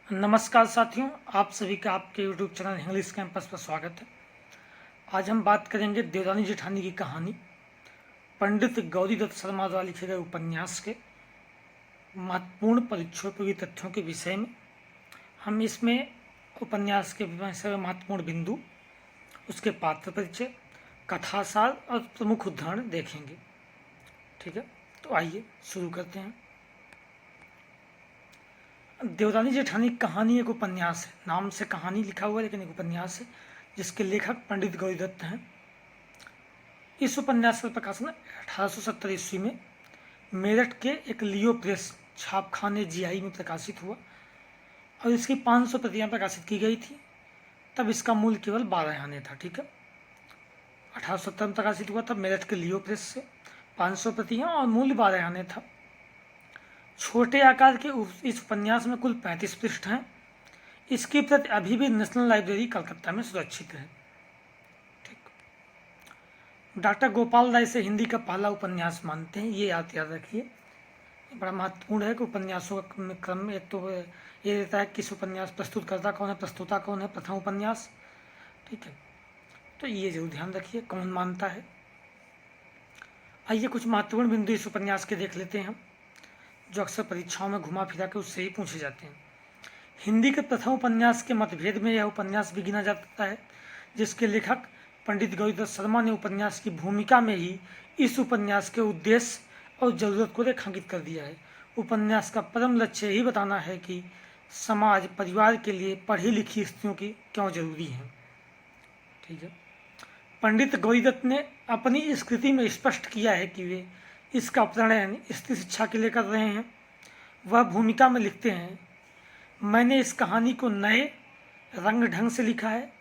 नमस्कार साथियों, आप सभी का आपके YouTube चैनल इंग्लिश कैंपस पर स्वागत है। आज हम बात करेंगे देवरानी जेठानी की कहानी पंडित गौरी दत्त शर्मा द्वारा लिखे गए उपन्यास के महत्वपूर्ण परीक्षोपयोगी तथ्यों के विषय में। हम इसमें उपन्यास के विषय में महत्वपूर्ण बिंदु, उसके पात्र परिचय, कथासार और प्रमुख उदाहरण देखेंगे। ठीक है, तो आइए शुरू करते हैं। देवरानी जेठानी कहानी एक उपन्यास है। नाम से कहानी लिखा हुआ है लेकिन एक उपन्यास है जिसके लेखक पंडित गौरी दत्त हैं। इस उपन्यास का प्रकाशन 1870 ईस्वी में मेरठ के एक लियो प्रेस छापखाने जीआई में प्रकाशित हुआ और इसकी 500 प्रतियां प्रकाशित की गई थी। तब इसका मूल्य केवल 12 आने था। ठीक है, 1870 में प्रकाशित हुआ तब मेरठ के लियो प्रेस से 500 प्रतियां और मूल्य 12 आने था। छोटे आकार के इस उपन्यास में कुल 35 पृष्ठ हैं। इसकी प्रति अभी भी नेशनल लाइब्रेरी कलकत्ता में सुरक्षित है। ठीक, डॉक्टर गोपाल राय से हिंदी का पहला उपन्यास मानते हैं, ये याद रखिए। बड़ा महत्वपूर्ण है कि उपन्यासों के क्रम में एक तो ये रहता है किस उपन्यास प्रस्तुतकर्ता कौन है, प्रस्तुता कौन है, प्रथम उपन्यास। ठीक है, तो ये जरूर ध्यान रखिए कौन मानता है। आइए कुछ महत्वपूर्ण बिंदु इस उपन्यास के देख लेते हैं हम, जो अक्सर परीक्षाओं में घुमा फिरा के उससे ही पूछे जाते हैं। हिंदी के प्रथम उपन्यास के मतभेद में यह उपन्यास भी गिना जाता है, जिसके लेखक पंडित गौरी दत्त शर्मा ने उपन्यास की भूमिका में ही इस उपन्यास के उद्देश्य और जरूरत को रेखांकित कर दिया है। उपन्यास का परम लक्ष्य यही बताना है कि समाज परिवार के लिए पढ़ी लिखी स्त्रियों की क्यों जरूरी है। ठीक है, पंडित गौरी दत्त ने अपनी इस कृति में स्पष्ट किया है कि वे इसका प्रणयन स्त्री शिक्षा के लिए कर रहे हैं। वह भूमिका में लिखते हैं, मैंने इस कहानी को नए रंग ढंग से लिखा है।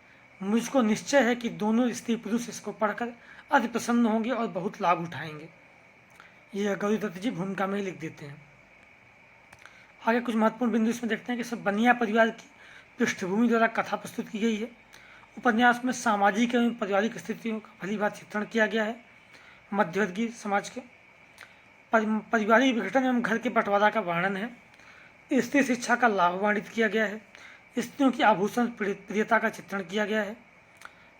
मुझको निश्चय है कि दोनों स्त्री पुरुष इसको पढ़कर अति प्रसन्न होंगे और बहुत लाभ उठाएंगे। यह गौरी दत्त जी भूमिका में ही लिख देते हैं। आगे कुछ महत्वपूर्ण बिंदु इसमें देखते हैं कि सब बनिया परिवार की पृष्ठभूमि द्वारा कथा प्रस्तुत की गई है। उपन्यास में सामाजिक एवं पारिवारिक स्थितियों का भली भांति चित्रण किया गया है। मध्यवर्गीय समाज के पारिवारिक विघटन एवं घर के बंटवारा का वर्णन है। स्त्री शिक्षा का लाभ वर्णित किया गया है। स्त्रियों की आभूषण प्रियता का चित्रण किया गया है।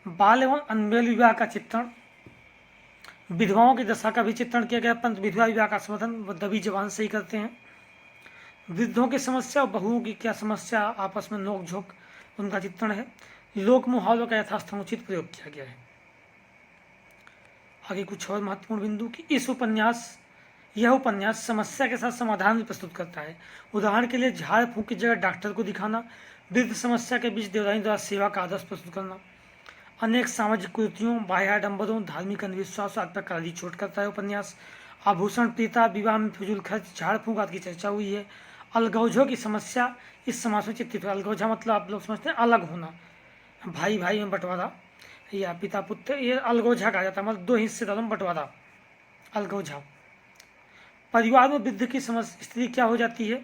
बाल एवं अनमेल विवाह का चित्रण, विधवाओं की दशा का भी चित्रण किया गया, परंतु विधवा विवाह का समाधान वो दबी जबान से ही करते हैं। वृद्धों की समस्या और बहुओं की क्या समस्या, आपस में नोक झोंक, उनका चित्रण है। लोक मुहावरों का यथास्थोचित प्रयोग किया गया है। आगे कुछ और महत्वपूर्ण बिंदु कि यह उपन्यास समस्या के साथ समाधान भी प्रस्तुत करता है। उदाहरण के लिए झाड़ फूंक की जगह डॉक्टर को दिखाना, वृद्ध समस्या के बीच देवरानी द्वारा सेवा का आदर्श प्रस्तुत करना, अनेक सामाजिक कुरीतियों, बाह्याडंबरों, धार्मिक अंधविश्वास आदि पर करारी चोट करता है उपन्यास। आभूषण प्रीता, विवाह में फिजूल खर्च, झाड़ फूंक आदि की चर्चा हुई है। अलगौझों की समस्या इस समाज में चित्रित है। अलगौझा मतलब आप लोग समझते हैं अलग होना, भाई भाई में बंटवारा या पिता पुत्र, ये अलगौझा कहा जाता है, मतलब दो हिस्सेदारों में बंटवारा, अलगौझा। परिवार में वृद्ध की स्थिति क्या हो जाती है,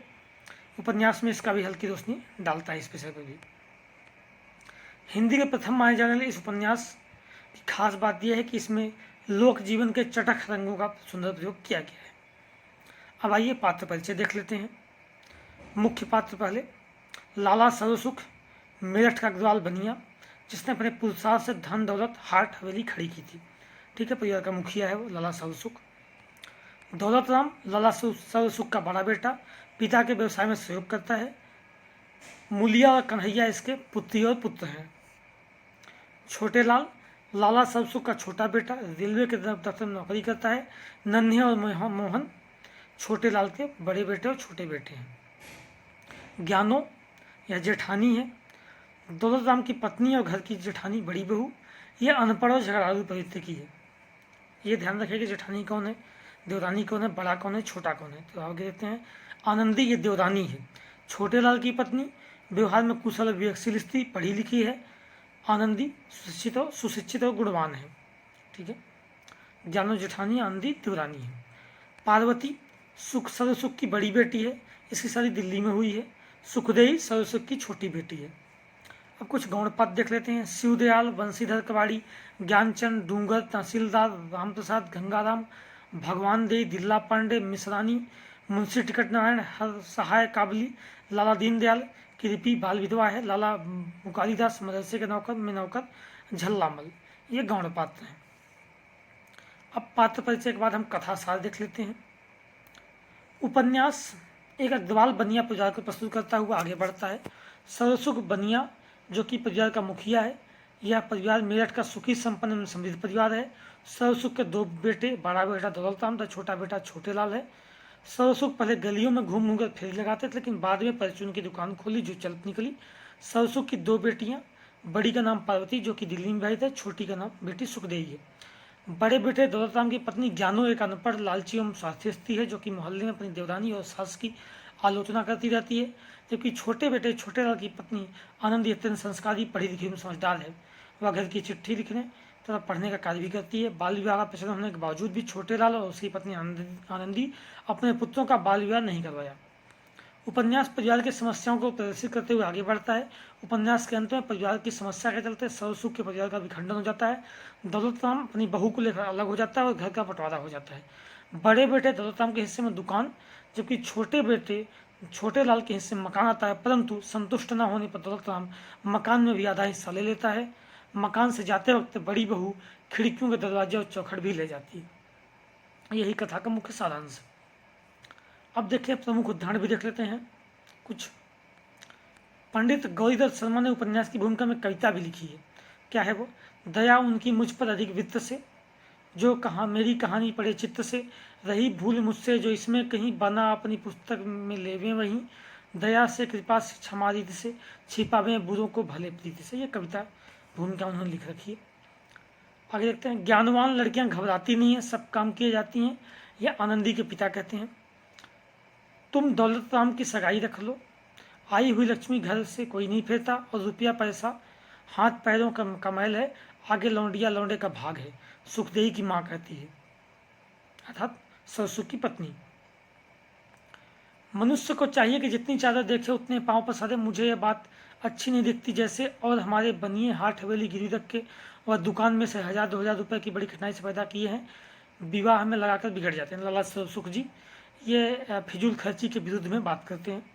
उपन्यास में इसका भी हल्की रोशनी डालता है इस विषय पर भी। हिंदी के प्रथम माने जाने वाले इस उपन्यास की खास बात यह है कि इसमें लोक जीवन के चटख रंगों का सुंदर प्रयोग किया गया है। अब आइए पात्र परिचय देख लेते हैं। मुख्य पात्र पहले लाला सर्वसुख, मेरठ का अग्रवाल बनिया, जिसने अपने पुरुषार्थ से धन दौलत हाट हवेली खड़ी की थी। ठीक है, परिवार का मुखिया है वो लाला सर्वसुख। दौलत राम लाला सर्वसुख का बड़ा बेटा, पिता के व्यवसाय में सहयोग करता है। मूलिया और कन्हैया इसके पुत्री और पुत्र हैं। छोटे लाल लाला सर्वसुख का छोटा बेटा, रेलवे के दफ्तर में नौकरी करता है। नन्हे और मोहन छोटे लाल के बड़े बेटे और छोटे बेटे हैं। ज्ञानो यह जेठानी है, दौलत राम की पत्नी और घर की जेठानी बड़ी बहू। यह अनपढ़ और झगड़ालू प्रवृत्ति की है। ये ध्यान रखिए कि जेठानी कौन है, देवरानी कौन है, बड़ा कौन है, छोटा कौन है। तो आगे देखते हैं, आनंदी ये देवरानी है, छोटे लाल की पत्नी, व्यवहार में कुशल और विवेकशील स्त्री, पढ़ी लिखी है। आनंदी सुशिक्षित और गुणवान है। ठीक है, ज्ञानो जेठानी, आनंदी देवरानी है। पार्वती सर्वसुख की बड़ी बेटी है, इसकी शादी दिल्ली में हुई है। सुखदेई सर्वसुख की छोटी बेटी है। अब कुछ गौण पद देख लेते हैं। शिवदयाल, बंशीधर कबाड़ी, ज्ञानचंद, डूंगर, तहसीलदार, राम प्रसाद, गंगाराम, भगवान देई, दिल्ला पांडे, मिश्रानी, मुंशी टिकट नारायण, हर सहाय काबली, लाला दीनदयाल, कृपी बाल विधवा है, लाला मुकालीदास मदरसे के नौकर में नौकर झल्लामल, ये गौण पात्र हैं। अब पात्र परिचय के बाद हम कथा सार देख लेते हैं। उपन्यास एक अग्रवाल बनिया परिवार को प्रस्तुत करता हुआ आगे बढ़ता है। सर्वसुख बनिया जो कि परिवार का मुखिया है, यह परिवार मेरठ का सुखी संपन्न एवं समृद्ध परिवार है। सर्वसुख के 2 बेटे, बड़ा बेटा दौलत राम तथा छोटा बेटा छोटे लाल है। सर्वसुख पहले गलियों में घूम घूम कर फेरी लगाते थे, लेकिन बाद में परचून की दुकान खोली जो चल निकली। सर्वसुख की 2 बेटियां, बड़ी का नाम पार्वती जो कि दिल्ली में विवाहित है, छोटी का नाम बेटी सुखदेवी है। बड़े बेटे दौलत राम की पत्नी ज्ञानो एक अनपढ़, लालची एवं स्वार्थी है जो कि मोहल्ले में अपनी देवरानी और सास की आलोचना करती रहती है। जबकि छोटे बेटे छोटे लाल की पत्नी आनंदी अत्यंत संस्कारी, पढ़ी लिखी एवं समझदार है। वह घर की चिट्ठी लिखने तथा पढ़ने का कार्य भी करती है। बाल विवाह का प्रचलन होने के बावजूद भी छोटे लाल और उसकी पत्नी आनंदी अपने पुत्रों का बाल विवाह नहीं करवाया। उपन्यास परिवार की समस्याओं को प्रदर्शित करते हुए आगे बढ़ता है। उपन्यास के अंत में परिवार की समस्या के चलते सर्वसुख के परिवार का विखंडन हो जाता है। दौलत राम अपनी बहू को लेकर अलग हो जाता है और घर का बंटवारा हो जाता है। बड़े बेटे दौलत राम के हिस्से में दुकान, जबकि छोटे बेटे छोटे लाल के हिस्से में मकान आता है, परंतु संतुष्ट न होने पर दौलत राम मकान में भी आधा हिस्सा ले लेता है। मकान से जाते वक्त बड़ी बहू खिड़कियों के दरवाजे और चौखट भी ले जाती है। यही कथा का मुख्य सारांश है। अब देखिए प्रमुख उदाहरण भी देख लेते हैं कुछ। पंडित गौरीदत्त शर्मा ने उपन्यास की भूमिका में कविता भी लिखी है। क्या है वो? दया उनकी मुझ पर अधिक वित्त से, जो कहा मेरी कहानी पढ़े चित्त से, रही भूल मुझसे जो इसमें कहीं, बना अपनी पुस्तक में लेवे वहीं, दया से कृपा से क्षमा रीति से, छिपावे बुरों को भले प्रीति से। ये कविता भूमिका उन्होंने लिख रखी है। आगे देखते हैं। ज्ञानवान लड़कियां घबराती नहीं हैं, सब काम किए जाती हैं, यह आनंदी के पिता कहते हैं। तुम दौलत राम की सगाई रख लो, आई हुई लक्ष्मी घर से कोई नहीं फेरता, और रुपया पैसा हाथ पैरों का कमाल है, आगे लौंडिया लौंडे का भाग है, सुखदेवी की माँ कहती है, अर्थात सरसुख की पत्नी। मनुष्य को चाहिए कि जितनी चादर देखे उतने पाँव पसारे। मुझे यह बात अच्छी नहीं दिखती जैसे और हमारे बनिए हाट हवेली गिरी रख के और दुकान में से 1000-2000 रुपये की बड़ी कठिनाई से पैदा किए हैं, विवाह में लगाकर बिगड़ जाते हैं। लाला सरसुख जी ये फिजूल खर्ची के विरुद्ध में बात करते हैं।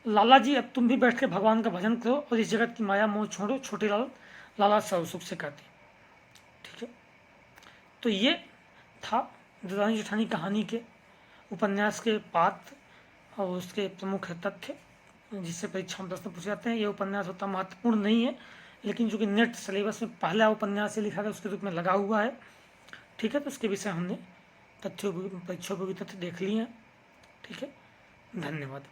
लाला जी अब तुम भी बैठ के भगवान का भजन करो और इस जगत की माया मोह छोड़ो, छोटे लाल लाला सरसुख से कहते हैं। ठीक है, तो ये था दरानी जेठानी कहानी के उपन्यास के पात्र और उसके प्रमुख तथ्य जिससे परीक्षा में प्रश्न पूछे जाते हैं। ये उपन्यास उतना महत्वपूर्ण नहीं है, लेकिन जो कि नेट सिलेबस में पहला उपन्यास से लिखा गया उसके रूप में लगा हुआ है। ठीक है, तो उसके विषय हमने तथ्यों परीक्षों के तथ्य देख लिए हैं। ठीक है, धन्यवाद।